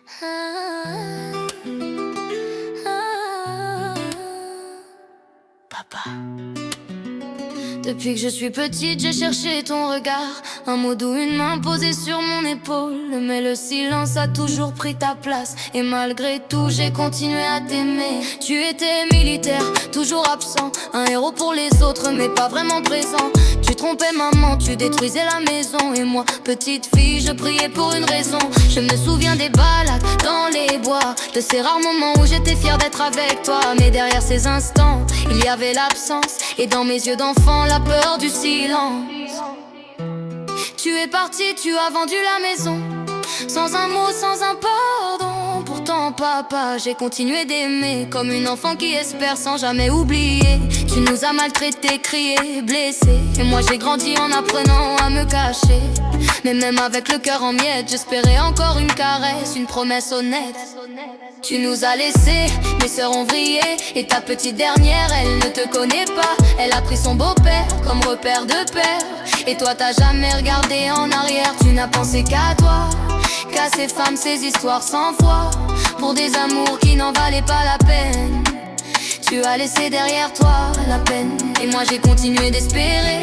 Ah, ah, Papa. Depuis que je suis petite, j'ai cherché ton regard, un mot doux, une main posée sur mon épaule. Mais le silence a toujours pris ta place, et malgré tout, j'ai continué à t'aimer. Tu étais militaire, toujours absent, un héros pour les autres, mais pas vraiment présent. Tu trompais maman, tu détruisais la maison, et moi, petite fille, je priais pour une raison. Je me souviens des balades dans les bois, de ces rares moments où j'étais fière d'être avec toi. Mais derrière ces instants, il y avait l'absence, et dans mes yeux d'enfant, la peur du silence. Tu es parti, tu as vendu la maison, sans un mot, sans un pardon. Pourtant papa, j'ai continué d'aimer, comme une enfant qui espère sans jamais oublier. Tu nous as maltraités, criés, blessés, et moi j'ai grandi en apprenant à me cacher. Mais même avec le cœur en miettes, j'espérais encore une caresse, une promesse honnête. Tu nous as laissés, mes sœurs ont vrillé, et ta petite dernière, elle ne te connaît pas. Elle a pris son beau-père comme repère de père, et toi t'as jamais regardé en arrière. Tu n'as pensé qu'à toi, qu'à ces femmes, ces histoires sans foi, pour des amours qui n'en valaient pas la peine. Tu as laissé derrière toi la peine, et moi j'ai continué d'espérer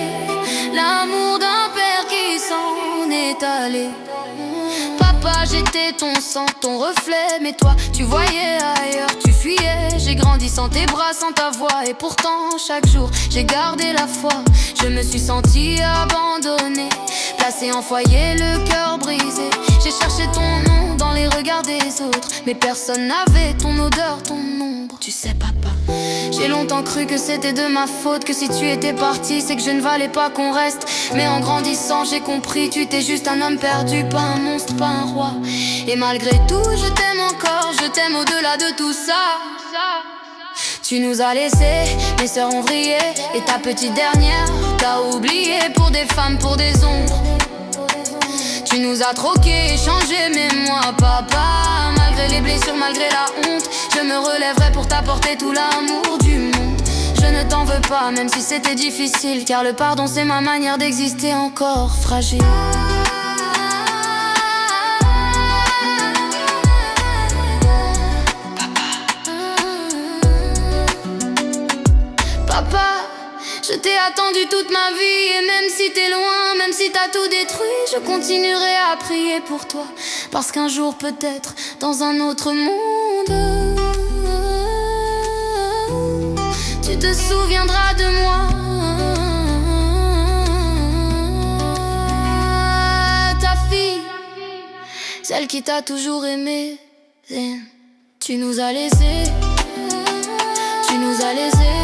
l'amour d'un père qui s'en est allé. Papa, j'étais ton sang, ton reflet, mais toi, tu voyais ailleurs, tu fuyais. J'ai grandi sans tes bras, sans ta voix, et pourtant, chaque jour, j'ai gardé la foi. Je me suis sentie abandonnée, placée en foyer, le cœur brisé. J'ai cherché ton nom dans les regards des autres, mais personne n'avait ton odeur, ton ombre. Tu sais, papa, j'ai longtemps cru que c'était de ma faute, que si tu étais parti, c'est que je ne valais pas qu'on reste. Mais en grandissant, j'ai compris, tu étais juste un homme perdu, pas un monstre, pas un roi. Et malgré tout, je t'aime encore, je t'aime au-delà de tout ça. Tu nous as laissés, mes sœurs ont vrillé, et ta petite dernière, t'as oublié pour des femmes, pour des ombres. Tu nous as troqués, échangés, mais moi, papa, malgré les blessures, malgré la honte, je me relèverai pour t'apporter tout l'amour du monde. Je ne t'en veux pas, même si c'était difficile, car le pardon c'est ma manière d'exister encore fragile. Papa, je t'ai attendu toute ma vie, et même si t'es loin, même si t'as tout détruit, je continuerai à prier pour toi, parce qu'un jour peut-être, dans un autre monde, tu te souviendras de moi. Ta fille, celle qui t'a toujours aimé. Tu nous as laissés, tu nous as laissés.